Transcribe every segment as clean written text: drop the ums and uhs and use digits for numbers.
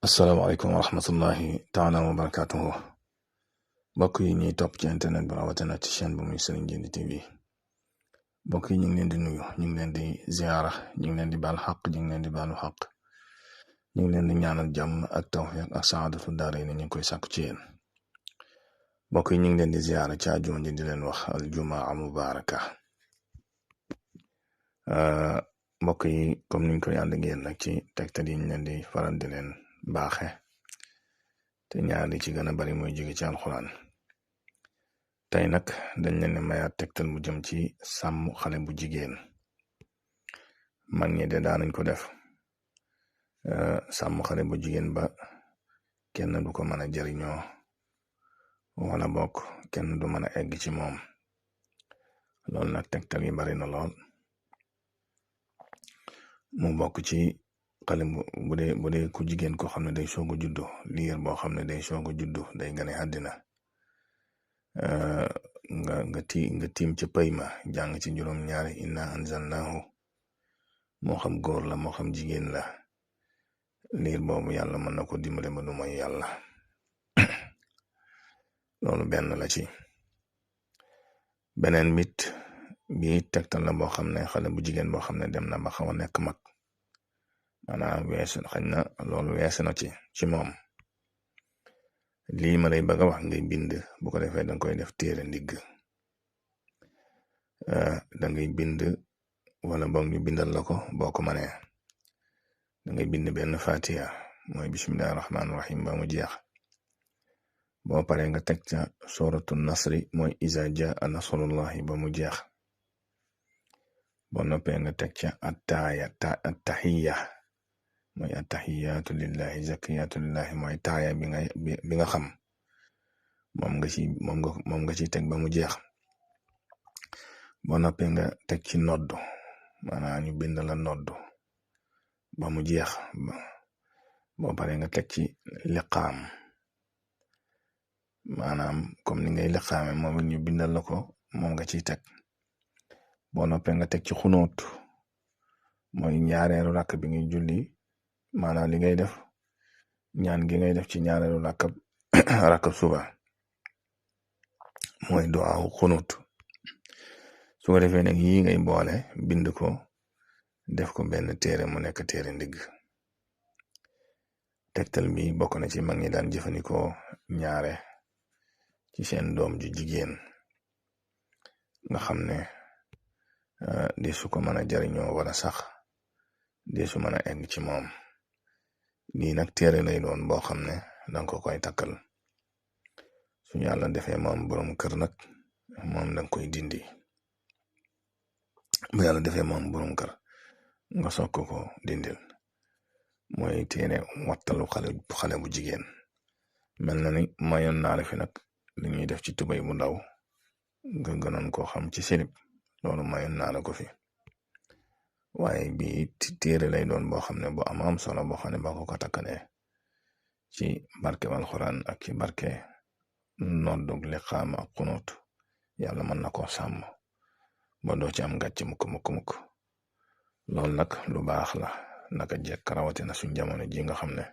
asalaamaaleykum wa rahmatullahi taala wa barakatuhu mbokk yi ñuy topp ci internet bi rawatina ci chaîne bu muy Serigne Djily TV mbokk yi ñu ngi leen di nuyu ñu ngi leen di ziara ñu ngi leen di baal xaq ñu ngi leen di baalu xaq ñu ngi leen di ñaanal jàmm ak tawfiq ak saadatu daara yi ñu ngi koy sàkku ci yéen mbokk yi ñu ngi leen di ziara ci àjjuma ji di leen wax aljumaa mubaraka mbokk yi comme niñ koy ànd ak yéen nag ci tegtal yi ñu leen di faral di leen baaxe te ñaar li ci gën a bari mooy jóge ci alxuraan tey nag dañ leen ne mayaat tegtal mu jëm ci sàmm xale bu jigéen mag ñi de daanañ ko def sàmm xale bu jigéen ba kenn du ko mën a jariñoo wala bokk kenn du mën a egg ci moom loolu nag tegtal yi bari na lool mu bokk ci xale bu dee ku jigéen ko xam ne day soog a juddu liir boo xam ne day soog a juddu day gane àddina nga tiim ca pay ma jàng ci juróom ñaari inna anzalnahu moo xam góor la moo xam jigéen la liir boobu yàlla mën na ko dimbale ba du mooy yàlla loolu benn la ci beneen bit bi tegtal la boo xam ne xale bu jigéen boo xam ne dem na ba xaw a nekk mag maanaam weesu xañ na loolu weesu na ci moom lii ma lay bëgg a wax ngay bind bu ko defee danga koy def téere ndigg dangay bind wala boog ñu bindal la ko boo ko mënee dangay bind benn fatiha mooy bismillahi rahmaani rahim ba mu jeex boo paree nga teg ca suratu nasri mooy iza jaa nasrullahi ba mu jeex boo noppee nga teg ca attahiya mooy attahiyatu lillahi zakiyatu lillahi mooy taaya bi nga xam moom nga ci teg ba mu jeex boo noppee nga teg ci noddu maanaam ñu bind la noddu ba mu jeex boo paree nga teg ci liqaam maanaam comme ni ngay liqaame moom it ñu bindal la ko moom nga ciy teg boo noppee nga teg ci xunóot mooy ñaareelu rakk bi ngay julli maanaam li ngay def ñaan gi ngay def ci ñaareelu rakkab suba mooy duwaawu xunóot su ko defee nag yii ngay boole bind ko def ko benn téere mu nekk téere ndigg tegtal bi bokk na ci mag ñi daan jëfandikoo ñaare ci seen doom ju jigéen nga xam ne di su ko mën a jariñoo wala sax di su mën a egg ci moom lii nag téere lay doon boo xam ne danga ko koy takkal su yàlla defee moom borom kër nag moom danga koy dindi bu yàlla defee moom borom kër nga soog ko dindil mooy téere wattalu xale bu jigéen mel na ni mayoon naa la fi nag li ñuy def ci tubay bu ndaw nga gënoon koo xam ci silib loolu mayoon naa la ko fi waaye bi téere lay doon boo xam ne bu am solo boo xam ne boo ko takkalee ci barke alxuraan ak ci barke noddug liqaam ak xunut yàlla mën na koo sàmm ba doo ci am gàcc mukk loolu nag lu baax la naka jekk rawatina suñ jamono ji nga xam ne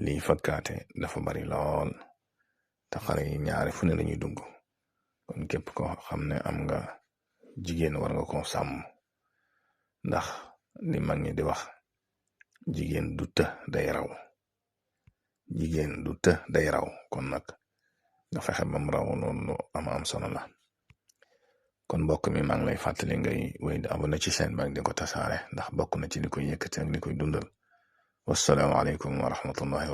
lii fakkaate dafa bari lool te xale yi ñaari fu ne lañuy dugg kon képp ko xam ne am nga jigéen war nga ko sàmm ndax li mag ñi di wax jigéen du të day raw kon nag nga fexe bam raw loolu am solo la kon mbokk mi maa ngi lay fàttali ngay wéy di abonné ci chaîne bi di ko tasaare ndax bokk na ci li koy yëkkati ak li koy dundal wassalaamu aleykum wa rahmatullahi